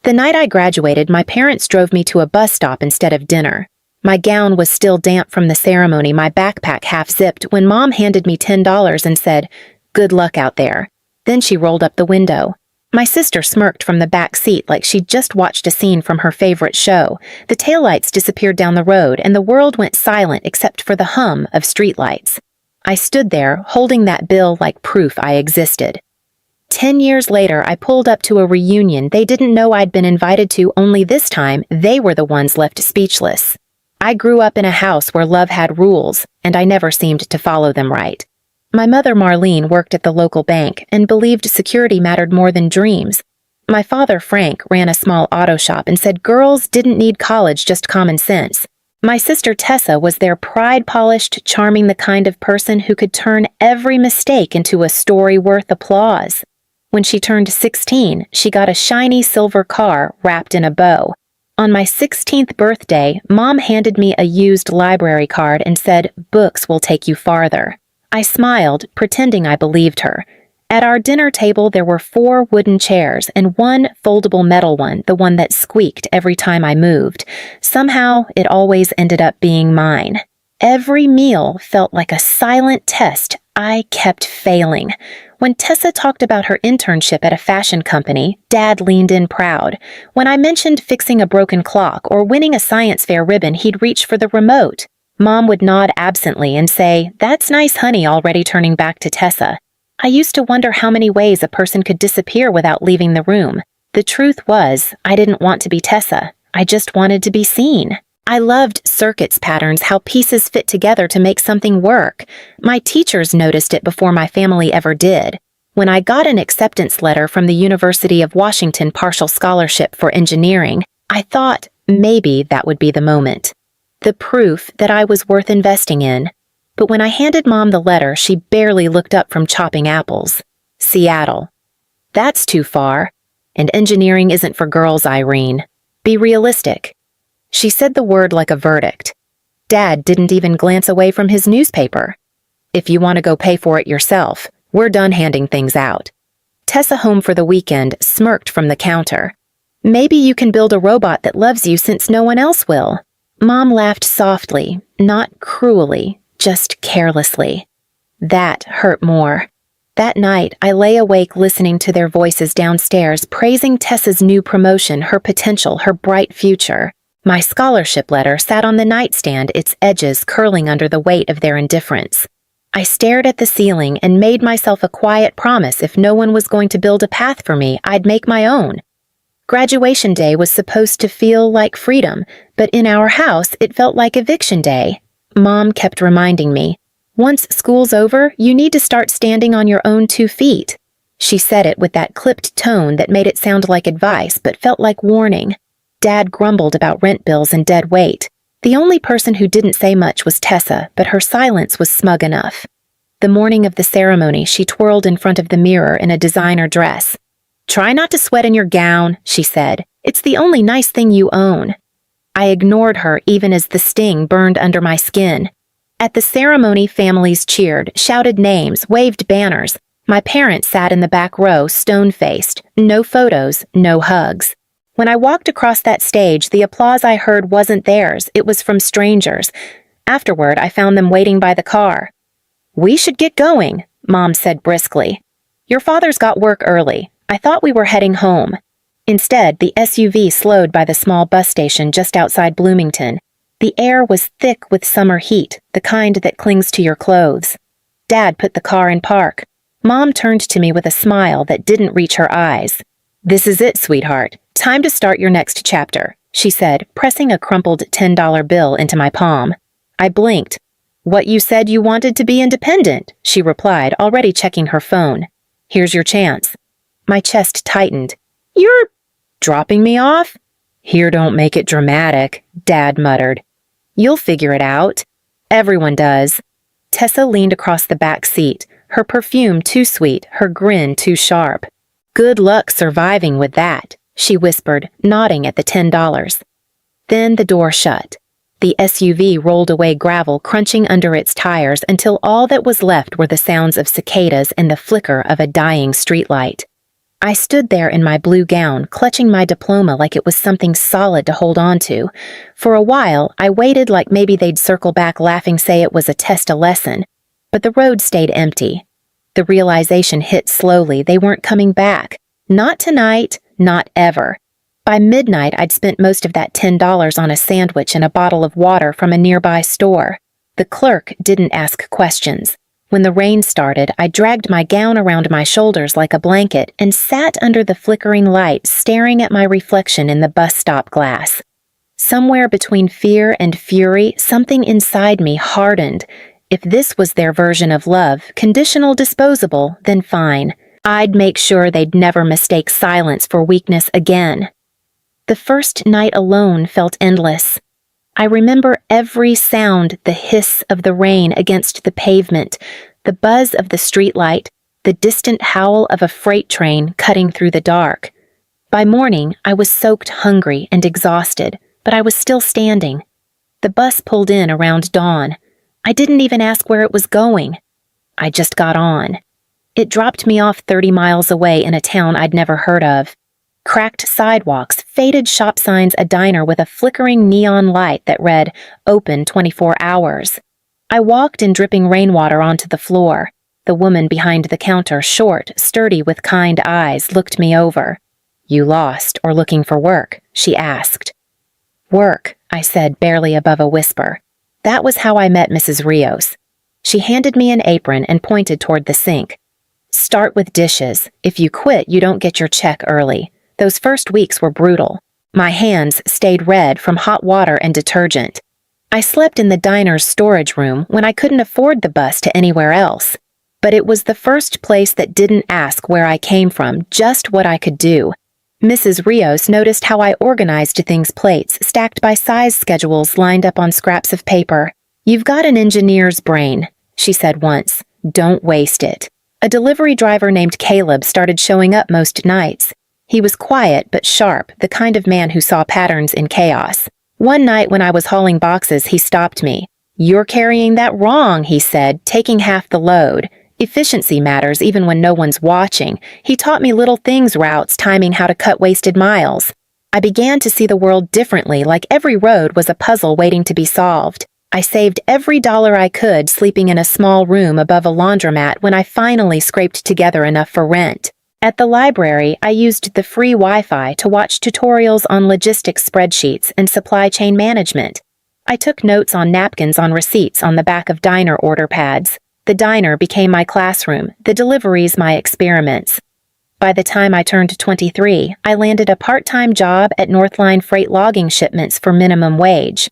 The night I graduated, my parents drove me to a bus stop instead of dinner. My gown was still damp from the ceremony, my backpack half-zipped, when Mom handed me $10 and said, "Good luck out there." Then she rolled up the window. My sister smirked from the back seat like she'd just watched a scene from her favorite show. The taillights disappeared down the road, and the world went silent except for the hum of streetlights. I stood there, holding that bill like proof I existed. 10 years later, I pulled up to a reunion they didn't know I'd been invited to, only this time they were the ones left speechless. I grew up in a house where love had rules, and I never seemed to follow them right. My mother, Marlene, worked at the local bank and believed security mattered more than dreams. My father, Frank, ran a small auto shop and said girls didn't need college, just common sense. My sister, Tessa, was their pride-polished, charming, the kind of person who could turn every mistake into a story worth applause. When she turned 16, she got a shiny silver car wrapped in a bow. On my 16th birthday, Mom handed me a used library card and said, "Books will take you farther." I smiled, pretending I believed her. At our dinner table, there were 4 wooden chairs and 1 foldable metal one, the one that squeaked every time I moved. Somehow, it always ended up being mine. Every meal felt like a silent test. I kept failing. When Tessa talked about her internship at a fashion company, Dad leaned in proud. When I mentioned fixing a broken clock or winning a science fair ribbon, he'd reach for the remote. Mom would nod absently and say, "That's nice, honey," already turning back to Tessa. I used to wonder how many ways a person could disappear without leaving the room. The truth was, I didn't want to be Tessa. I just wanted to be seen. I loved circuits patterns, how pieces fit together to make something work. My teachers noticed it before my family ever did. When I got an acceptance letter from the University of Washington partial scholarship for engineering, I thought maybe that would be the moment. The proof that I was worth investing in. But when I handed Mom the letter, she barely looked up from chopping apples. Seattle. That's too far. And engineering isn't for girls, Irene. Be realistic. She said the word like a verdict. Dad didn't even glance away from his newspaper. If you want to go pay for it yourself, we're done handing things out. Tessa, home for the weekend, smirked from the counter. Maybe you can build a robot that loves you since no one else will. Mom laughed softly, not cruelly, just carelessly. That hurt more. That night, I lay awake listening to their voices downstairs, praising Tessa's new promotion, her potential, her bright future. My scholarship letter sat on the nightstand, its edges curling under the weight of their indifference. I stared at the ceiling and made myself a quiet promise if no one was going to build a path for me, I'd make my own. Graduation day was supposed to feel like freedom, but in our house, it felt like eviction day. Mom kept reminding me, "Once school's over, you need to start standing on your own 2 feet." She said it with that clipped tone that made it sound like advice but felt like warning. Dad grumbled about rent bills and dead weight. The only person who didn't say much was Tessa, but her silence was smug enough. The morning of the ceremony, she twirled in front of the mirror in a designer dress. "Try not to sweat in your gown," she said. "It's the only nice thing you own." I ignored her even as the sting burned under my skin. At the ceremony, families cheered, shouted names, waved banners. My parents sat in the back row, stone-faced. No photos, no hugs. When I walked across that stage, the applause I heard wasn't theirs, it was from strangers. Afterward, I found them waiting by the car. "We should get going," Mom said briskly. "Your father's got work early. I thought we were heading home." Instead, the SUV slowed by the small bus station just outside Bloomington. The air was thick with summer heat, the kind that clings to your clothes. Dad put the car in park. Mom turned to me with a smile that didn't reach her eyes. "This is it, sweetheart. Time to start your next chapter," she said, pressing a crumpled $10 bill into my palm. I blinked. "What you said you wanted to be independent," she replied, already checking her phone. "Here's your chance." My chest tightened. "You're dropping me off?" "Here, don't make it dramatic," Dad muttered. "You'll figure it out. Everyone does." Tessa leaned across the back seat, her perfume too sweet, her grin too sharp. "Good luck surviving with that," she whispered, nodding at the $10. Then the door shut. The SUV rolled away, gravel crunching under its tires until all that was left were the sounds of cicadas and the flicker of a dying streetlight. I stood there in my blue gown, clutching my diploma like it was something solid to hold on to. For a while, I waited like maybe they'd circle back laughing, say it was a test, a lesson. But the road stayed empty. The realization hit slowly. They weren't coming back. Not tonight, not ever. By midnight, I'd spent most of that $10 on a sandwich and a bottle of water from a nearby store. The clerk didn't ask questions. When the rain started, I dragged my gown around my shoulders like a blanket and sat under the flickering light, staring at my reflection in the bus stop glass. Somewhere between fear and fury, something inside me hardened. If this was their version of love, conditional, disposable, then fine. I'd make sure they'd never mistake silence for weakness again. The first night alone felt endless. I remember every sound, the hiss of the rain against the pavement, the buzz of the streetlight, the distant howl of a freight train cutting through the dark. By morning, I was soaked, hungry, and exhausted, but I was still standing. The bus pulled in around dawn. I didn't even ask where it was going. I just got on. It dropped me off 30 miles away in a town I'd never heard of. Cracked sidewalks, faded shop signs, a diner with a flickering neon light that read, "Open 24 hours." I walked in dripping rainwater onto the floor. The woman behind the counter, short, sturdy, with kind eyes, looked me over. "You lost or looking for work?" she asked. "Work," I said, barely above a whisper. That was how I met Mrs. Rios. She handed me an apron and pointed toward the sink. "Start with dishes. If you quit, you don't get your check early." Those first weeks were brutal. My hands stayed red from hot water and detergent. I slept in the diner's storage room when I couldn't afford the bus to anywhere else. But it was the first place that didn't ask where I came from, just what I could do. Mrs. Rios noticed how I organized things, plates stacked by size schedules lined up on scraps of paper. "You've got an engineer's brain," she said once. "Don't waste it." A delivery driver named Caleb started showing up most nights. He was quiet but sharp, the kind of man who saw patterns in chaos. One night when I was hauling boxes, he stopped me. "You're carrying that wrong," he said, taking half the load. Efficiency matters even when no one's watching. He taught me little things, routes, timing, how to cut wasted miles. I began to see the world differently, like every road was a puzzle waiting to be solved. I saved every dollar I could, sleeping in a small room above a laundromat when I finally scraped together enough for rent. At the library, I used the free Wi-Fi to watch tutorials on logistics spreadsheets and supply chain management. I took notes on napkins on receipts on the back of diner order pads. The diner became my classroom, the deliveries my experiments. By the time I turned 23, I landed a part-time job at Northline Freight logging shipments for minimum wage.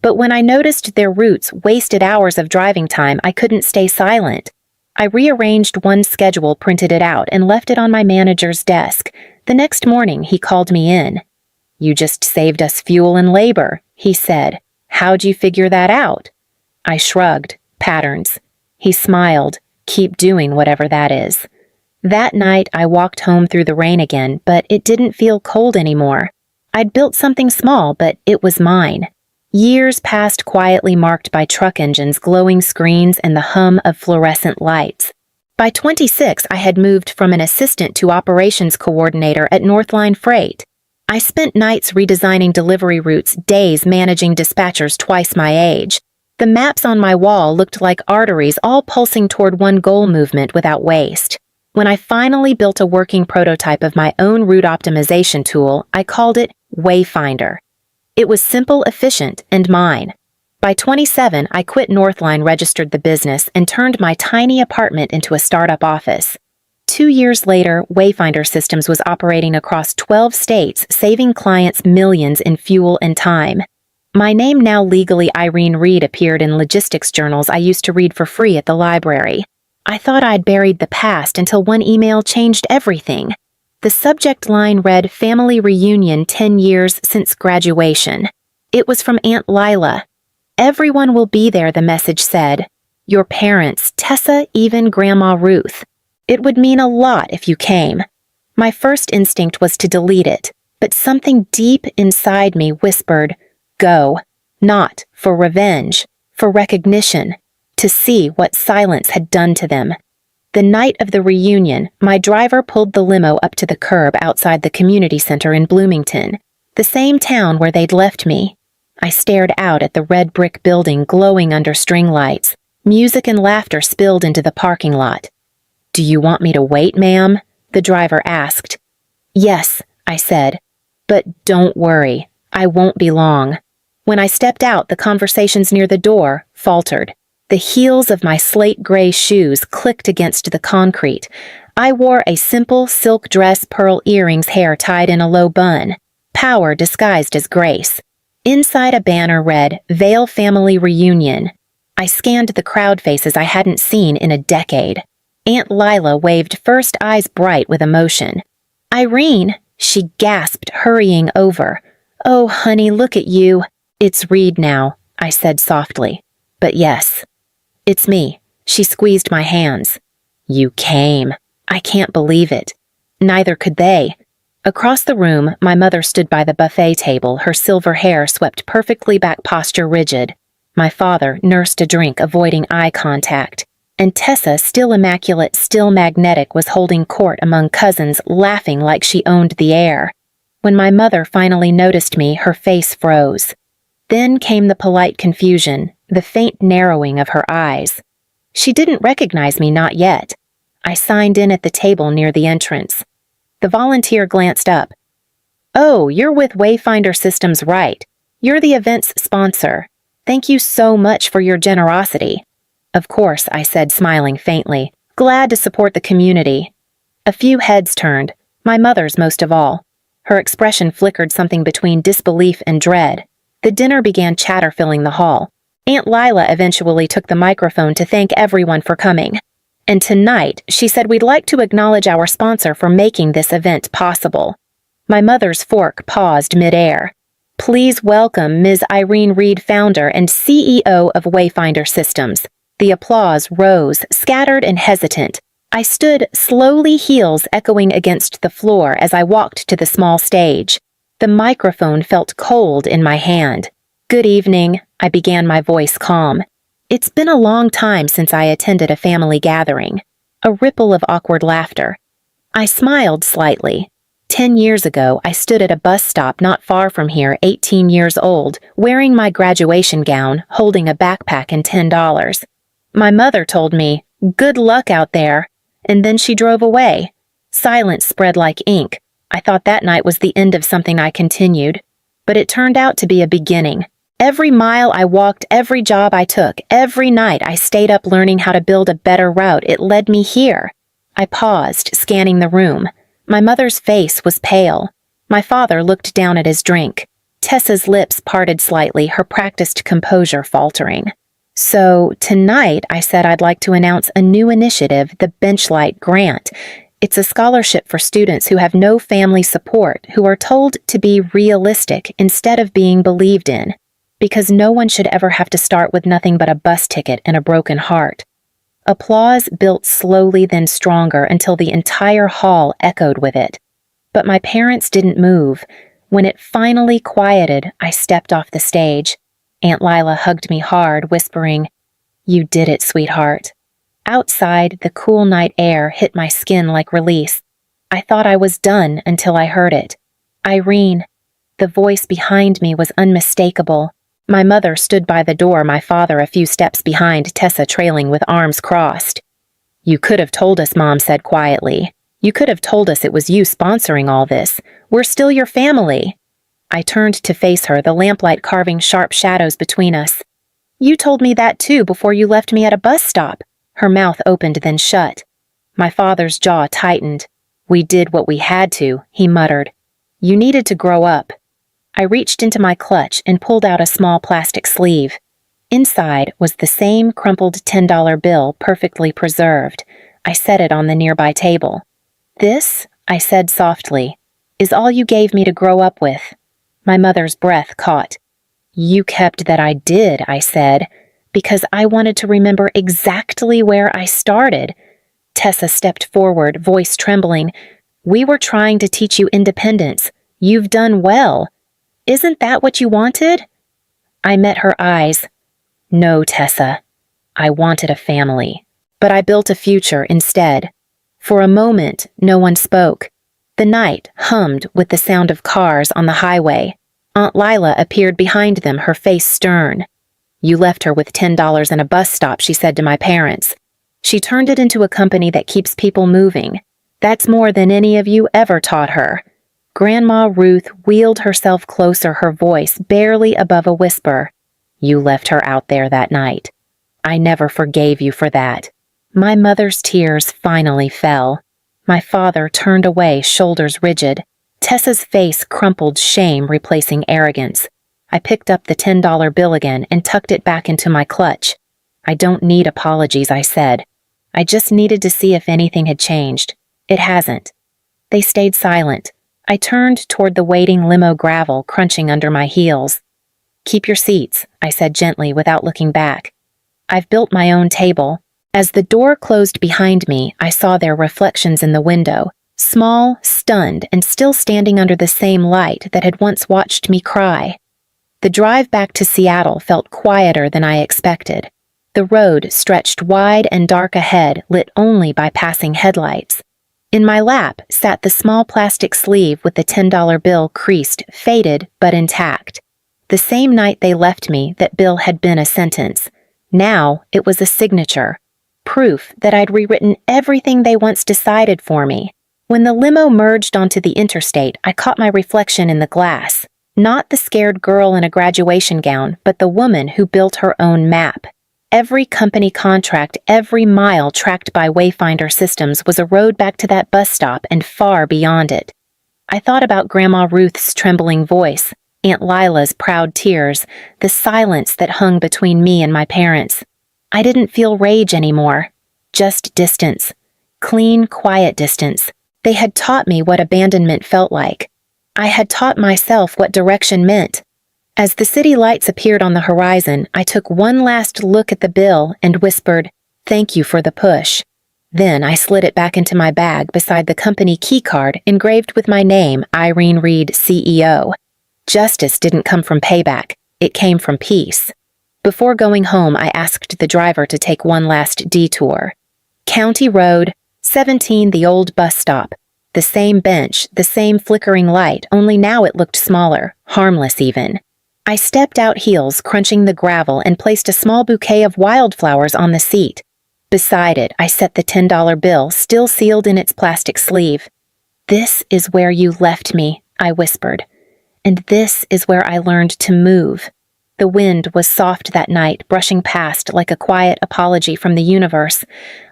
But when I noticed their routes wasted hours of driving time, I couldn't stay silent. I rearranged one schedule, printed it out, and left it on my manager's desk. The next morning, he called me in. "You just saved us fuel and labor," he said. "How'd you figure that out?" I shrugged. "Patterns." He smiled. "Keep doing whatever that is." That night, I walked home through the rain again, but it didn't feel cold anymore. I'd built something small, but it was mine. Years passed quietly, marked by truck engines, glowing screens, and the hum of fluorescent lights. By 26, I had moved from an assistant to operations coordinator at Northline Freight. I spent nights redesigning delivery routes, days managing dispatchers twice my age. The maps on my wall looked like arteries, all pulsing toward one goal: movement without waste. When I finally built a working prototype of my own route optimization tool, I called it Wayfinder. It was simple, efficient, and mine. By 27, I quit Northline, registered the business, and turned my tiny apartment into a startup office. 2 years later, Wayfinder Systems was operating across 12 states, saving clients millions in fuel and time. My name, now legally Irene Reed, appeared in logistics journals I used to read for free at the library. I thought I'd buried the past until one email changed everything. The subject line read, "Family Reunion 10 years since graduation." It was from Aunt Lila. "Everyone will be there," the message said. "Your parents, Tessa, even Grandma Ruth. It would mean a lot if you came." My first instinct was to delete it, but something deep inside me whispered, "Go." Not for revenge, for recognition, to see what silence had done to them. The night of the reunion, my driver pulled the limo up to the curb outside the community center in Bloomington, the same town where they'd left me. I stared out at the red brick building glowing under string lights. Music and laughter spilled into the parking lot. "Do you want me to wait, ma'am?" the driver asked. "Yes," I said. "But don't worry, I won't be long." When I stepped out, the conversations near the door faltered. The heels of my slate gray shoes clicked against the concrete. I wore a simple silk dress, pearl earrings, hair tied in a low bun. Power disguised as grace. Inside a banner read, "Vale Family Reunion." I scanned the crowd faces I hadn't seen in a decade. Aunt Lila waved first, eyes bright with emotion. "Irene," she gasped, hurrying over. "Oh, honey, look at you." "It's Reed now," I said softly. "But yes, it's me." She squeezed my hands. "You came." I can't believe it. Neither could they. Across the room, my mother stood by the buffet table, her silver hair swept perfectly back, posture rigid. My father nursed a drink, avoiding eye contact. And Tessa, still immaculate, still magnetic, was holding court among cousins, laughing like she owned the air. When my mother finally noticed me, her face froze. Then came the polite confusion, the faint narrowing of her eyes. She didn't recognize me, not yet. I signed in at the table near the entrance. The volunteer glanced up. "Oh, you're with Wayfinder Systems, right? You're the event's sponsor. Thank you so much for your generosity." "Of course," I said, smiling faintly. "Glad to support the community." A few heads turned, my mother's most of all. Her expression flickered something between disbelief and dread. The dinner began, chatter filling the hall. Aunt Lila eventually took the microphone to thank everyone for coming. "And tonight," she said, "we'd like to acknowledge our sponsor for making this event possible." My mother's fork paused midair. "Please welcome Ms. Irene Reed, founder and CEO of Wayfinder Systems." The applause rose, scattered and hesitant. I stood, slowly, heels echoing against the floor as I walked to the small stage. The microphone felt cold in my hand. "Good evening," I began, my voice calm. "It's been a long time since I attended a family gathering." A ripple of awkward laughter. I smiled slightly. 10 years ago, I stood at a bus stop not far from here, 18 years old, wearing my graduation gown, holding a backpack and $10. My mother told me, "Good luck out there," and then she drove away. Silence spread like ink. I thought that night was the end of something. I continued. But it turned out to be a beginning. Every mile I walked, every job I took, every night I stayed up learning how to build a better route, it led me here. I paused, scanning the room. My mother's face was pale. My father looked down at his drink. Tessa's lips parted slightly, her practiced composure faltering. "So, tonight," I said, "I'd like to announce a new initiative, the Benchlight Grant. It's a scholarship for students who have no family support, who are told to be realistic instead of being believed in. Because no one should ever have to start with nothing but a bus ticket and a broken heart." Applause built slowly, then stronger, until the entire hall echoed with it. But my parents didn't move. When it finally quieted, I stepped off the stage. Aunt Lila hugged me hard, whispering, "You did it, sweetheart." Outside, the cool night air hit my skin like release. I thought I was done until I heard it. "Irene." The voice behind me was unmistakable. My mother stood by the door, my father a few steps behind, Tessa trailing with arms crossed. "You could have told us," Mom said quietly. "You could have told us it was you sponsoring all this. We're still your family." I turned to face her, the lamplight carving sharp shadows between us. "You told me that too before you left me at a bus stop." Her mouth opened, then shut. My father's jaw tightened. "We did what we had to," he muttered. "You needed to grow up." I reached into my clutch and pulled out a small plastic sleeve. Inside was the same crumpled $10 bill, perfectly preserved. I set it on the nearby table. "This," I said softly, "is all you gave me to grow up with." My mother's breath caught. "You kept that." "I did," I said, "because I wanted to remember exactly where I started." Tessa stepped forward, voice trembling. "We were trying to teach you independence. You've done well. Isn't that what you wanted?" I met her eyes. "No, Tessa. I wanted a family." But I built a future instead. For a moment, no one spoke. The night hummed with the sound of cars on the highway. Aunt Lila appeared behind them, her face stern. "You left her with $10 in a bus stop," she said to my parents. "She turned it into a company that keeps people moving. That's more than any of you ever taught her." Grandma Ruth wheeled herself closer, her voice barely above a whisper. "You left her out there that night. I never forgave you for that." My mother's tears finally fell. My father turned away, shoulders rigid. Tessa's face crumpled, shame replacing arrogance. I picked up the $10 bill again and tucked it back into my clutch. "I don't need apologies," I said. "I just needed to see if anything had changed. It hasn't." They stayed silent. I turned toward the waiting limo, gravel crunching under my heels. "Keep your seats," I said gently without looking back. "I've built my own table." As the door closed behind me, I saw their reflections in the window, small, stunned, and still standing under the same light that had once watched me cry. The drive back to Seattle felt quieter than I expected. The road stretched wide and dark ahead, lit only by passing headlights. In my lap sat the small plastic sleeve with the $10 bill creased, faded, but intact. The same night they left me, that bill had been a sentence. Now it was a signature. Proof that I'd rewritten everything they once decided for me. When the limo merged onto the interstate, I caught my reflection in the glass. Not the scared girl in a graduation gown, but the woman who built her own map. Every company contract, every mile tracked by Wayfinder Systems was a road back to that bus stop and far beyond it. I thought about Grandma Ruth's trembling voice, Aunt Lila's proud tears, the silence that hung between me and my parents. I didn't feel rage anymore, just distance. Clean, quiet distance. They had taught me what abandonment felt like. I had taught myself what direction meant. As the city lights appeared on the horizon, I took one last look at the bill and whispered, "Thank you for the push." Then I slid it back into my bag beside the company keycard engraved with my name, Irene Reed, CEO. Justice didn't come from payback. It came from peace. Before going home, I asked the driver to take one last detour. County Road, 17, the old bus stop. The same bench, the same flickering light, only now it looked smaller, harmless even. I stepped out, heels crunching the gravel, and placed a small bouquet of wildflowers on the seat. Beside it, I set the $10 bill, still sealed in its plastic sleeve. "This is where you left me," I whispered. "And this is where I learned to move." The wind was soft that night, brushing past like a quiet apology from the universe.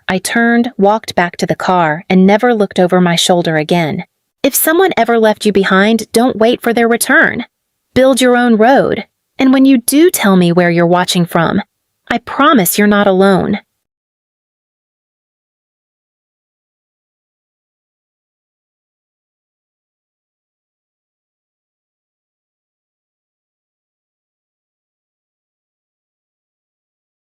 I turned, walked back to the car, and never looked over my shoulder again. If someone ever left you behind, don't wait for their return. Build your own road. And when you do tell me where you're watching from, I promise you're not alone.